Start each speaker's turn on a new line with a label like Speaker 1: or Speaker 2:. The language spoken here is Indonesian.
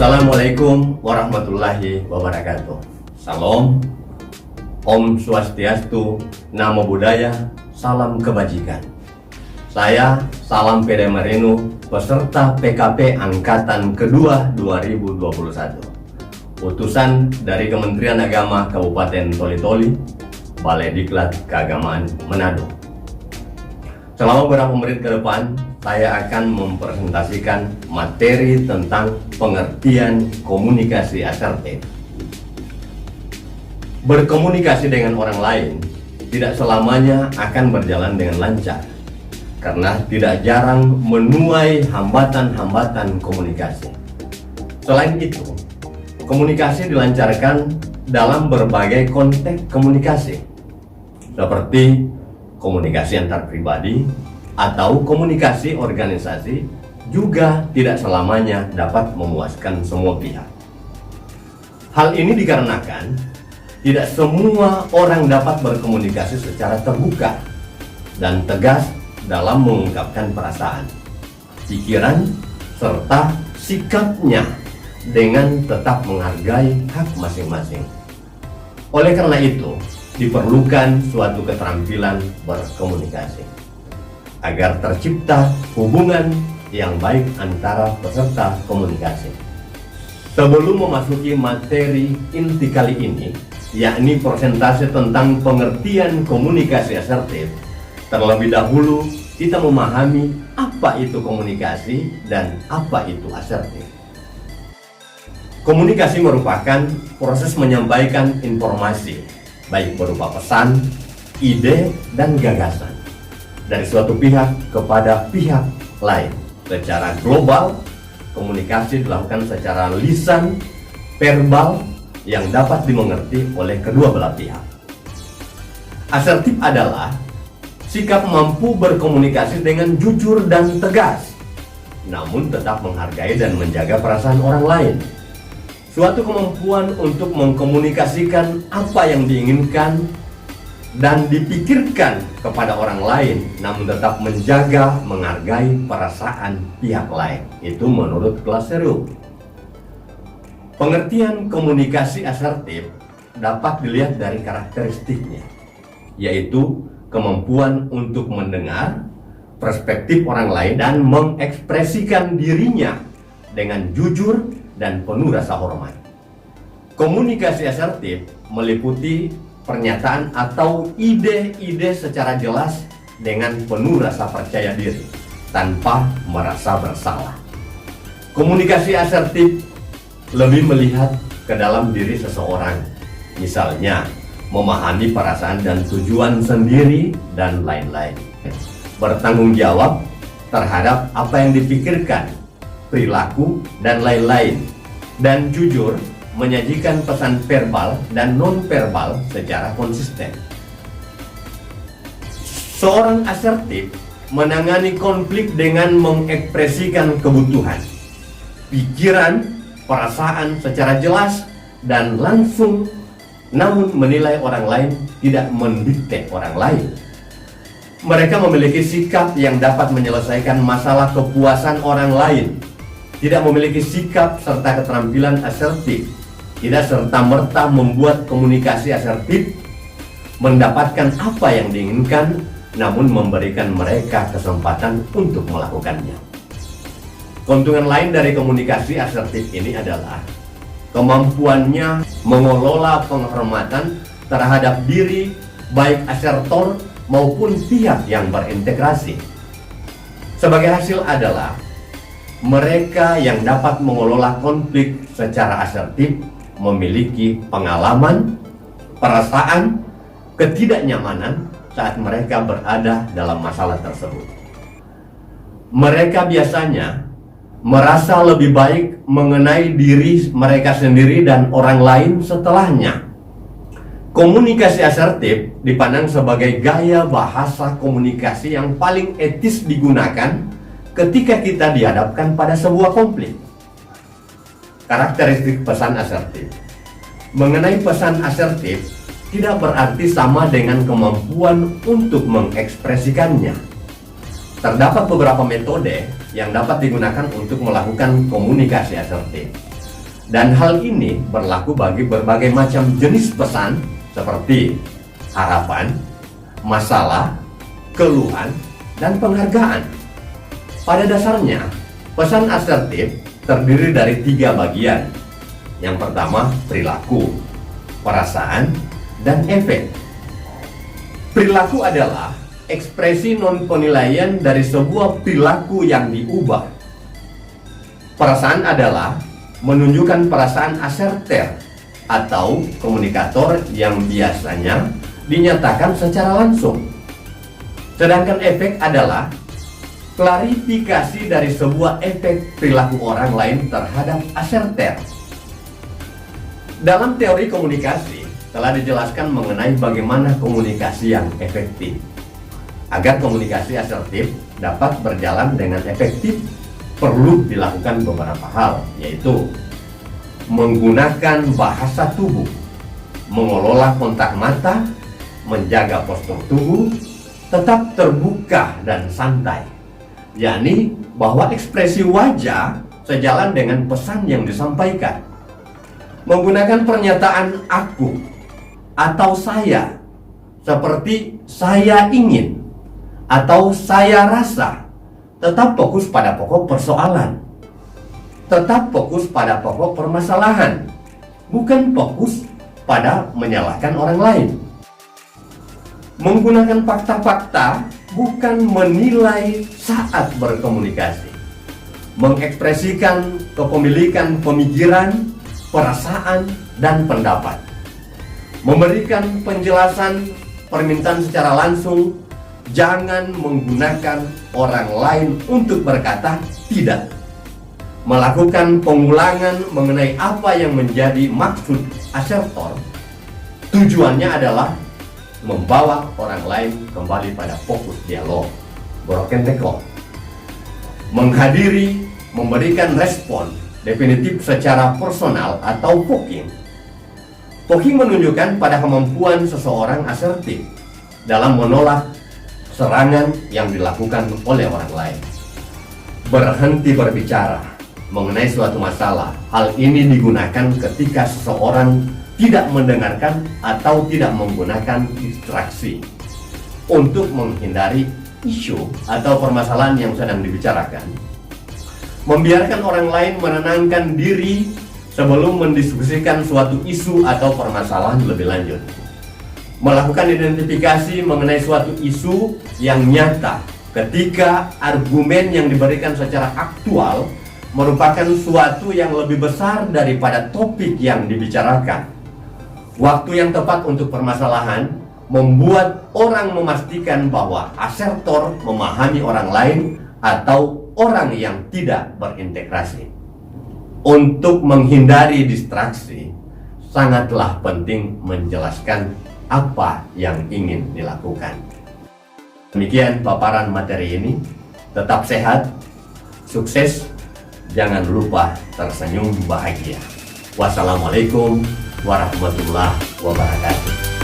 Speaker 1: Assalamualaikum warahmatullahi wabarakatuh. Salam, Om Swastiastu, Namo Buddhaya, salam kebajikan. Saya Salam Pede Marinu, peserta PKP Angkatan Kedua 2021. Utusan dari Kementerian Agama Kabupaten Toli-Toli, Balai Diklat Keagamaan Manado. Selama beberapa menit ke depan, saya akan mempresentasikan materi tentang pengertian komunikasi asertif. Berkomunikasi dengan orang lain tidak selamanya akan berjalan dengan lancar, karena tidak jarang menuai hambatan-hambatan komunikasi. Selain itu, komunikasi dilancarkan dalam berbagai konteks komunikasi, seperti komunikasi antar pribadi atau komunikasi organisasi, juga tidak selamanya dapat memuaskan semua pihak. Hal ini dikarenakan tidak semua orang dapat berkomunikasi secara terbuka dan tegas dalam mengungkapkan perasaan, pikiran, serta sikapnya dengan tetap menghargai hak masing-masing. Oleh karena itu, diperlukan suatu keterampilan berkomunikasi agar tercipta hubungan yang baik antara peserta komunikasi. Sebelum memasuki materi inti kali ini, yakni presentasi tentang pengertian komunikasi asertif, terlebih dahulu kita memahami apa itu komunikasi dan apa itu asertif. Komunikasi merupakan proses menyampaikan informasi, baik berupa pesan, ide, dan gagasan dari suatu pihak kepada pihak lain. Secara global, komunikasi dilakukan secara lisan, verbal, yang dapat dimengerti oleh kedua belah pihak. Asertif adalah sikap mampu berkomunikasi dengan jujur dan tegas, namun tetap menghargai dan menjaga perasaan orang lain. Suatu kemampuan untuk mengkomunikasikan apa yang diinginkan dan dipikirkan kepada orang lain, namun tetap menjaga, menghargai perasaan pihak lain. Itu menurut Glaserio. Pengertian komunikasi asertif dapat dilihat dari karakteristiknya, yaitu kemampuan untuk mendengar perspektif orang lain dan mengekspresikan dirinya dengan jujur dan penuh rasa hormat. Komunikasi asertif meliputi pernyataan atau ide-ide secara jelas dengan penuh rasa percaya diri tanpa merasa bersalah. Komunikasi asertif lebih melihat ke dalam diri seseorang, misalnya memahami perasaan dan tujuan sendiri dan lain-lain. Bertanggung jawab terhadap apa yang dipikirkan, perilaku, dan lain-lain, dan jujur menyajikan pesan verbal dan non-verbal secara konsisten. Seorang asertif menangani konflik dengan mengekspresikan kebutuhan, pikiran, perasaan secara jelas dan langsung, namun menilai orang lain, tidak mendikte orang lain. Mereka memiliki sikap yang dapat menyelesaikan masalah kepuasan orang lain, tidak memiliki sikap serta keterampilan asertif, tidak serta-merta membuat komunikasi asertif mendapatkan apa yang diinginkan, namun memberikan mereka kesempatan untuk melakukannya. Keuntungan lain dari komunikasi asertif ini adalah kemampuannya mengelola penghormatan terhadap diri, baik asertor maupun pihak yang berintegrasi. Sebagai hasil adalah mereka yang dapat mengelola konflik secara asertif memiliki pengalaman, perasaan, ketidaknyamanan saat mereka berada dalam masalah tersebut. Mereka biasanya merasa lebih baik mengenai diri mereka sendiri dan orang lain setelahnya. Komunikasi asertif dipandang sebagai gaya bahasa komunikasi yang paling etis digunakan ketika kita dihadapkan pada sebuah konflik. Karakteristik pesan asertif. Mengenai pesan asertif tidak berarti sama dengan kemampuan untuk mengekspresikannya. Terdapat beberapa metode yang dapat digunakan untuk melakukan komunikasi asertif. Dan hal ini berlaku bagi berbagai macam jenis pesan seperti harapan, masalah, keluhan, dan penghargaan. Pada dasarnya, pesan asertif terdiri dari 3 bagian. Yang pertama, perilaku, perasaan, dan efek. Perilaku adalah ekspresi non-penilaian dari sebuah perilaku yang diubah. Perasaan adalah menunjukkan perasaan aserter atau komunikator yang biasanya dinyatakan secara langsung. Sedangkan efek adalah klarifikasi dari sebuah efek perilaku orang lain terhadap aserter. Dalam teori komunikasi telah dijelaskan mengenai bagaimana komunikasi yang efektif. Agar komunikasi asertif dapat berjalan dengan efektif, perlu dilakukan beberapa hal, yaitu menggunakan bahasa tubuh, mengelola kontak mata, menjaga postur tubuh, tetap terbuka dan santai, yakni bahwa ekspresi wajah sejalan dengan pesan yang disampaikan. Menggunakan pernyataan aku atau saya, seperti saya ingin atau saya rasa, tetap fokus pada pokok persoalan, tetap fokus pada pokok permasalahan, bukan fokus pada menyalahkan orang lain. Menggunakan fakta-fakta, bukan menilai saat berkomunikasi. Mengekspresikan kepemilikan pemikiran, perasaan, dan pendapat. Memberikan penjelasan permintaan secara langsung. Jangan menggunakan orang lain untuk berkata tidak. Melakukan pengulangan mengenai apa yang menjadi maksud asertor. Tujuannya adalah membawa orang lain kembali pada fokus dialog, broken tackle. Menghadiri, memberikan respon definitif secara personal atau poking. Poking menunjukkan pada kemampuan seseorang asertif dalam menolak serangan yang dilakukan oleh orang lain. Berhenti berbicara mengenai suatu masalah. Hal ini digunakan ketika seseorang tidak mendengarkan atau tidak menggunakan distraksi untuk menghindari isu atau permasalahan yang sedang dibicarakan. Membiarkan orang lain menenangkan diri sebelum mendiskusikan suatu isu atau permasalahan lebih lanjut. Melakukan identifikasi mengenai suatu isu yang nyata ketika argumen yang diberikan secara aktual merupakan suatu yang lebih besar daripada topik yang dibicarakan. Waktu yang tepat untuk permasalahan membuat orang memastikan bahwa asertor memahami orang lain atau orang yang tidak berintegrasi. Untuk menghindari distraksi, sangatlah penting menjelaskan apa yang ingin dilakukan. Demikian paparan materi ini. Tetap sehat, sukses, jangan lupa tersenyum bahagia. Wassalamualaikum warahmatullahi wabarakatuh.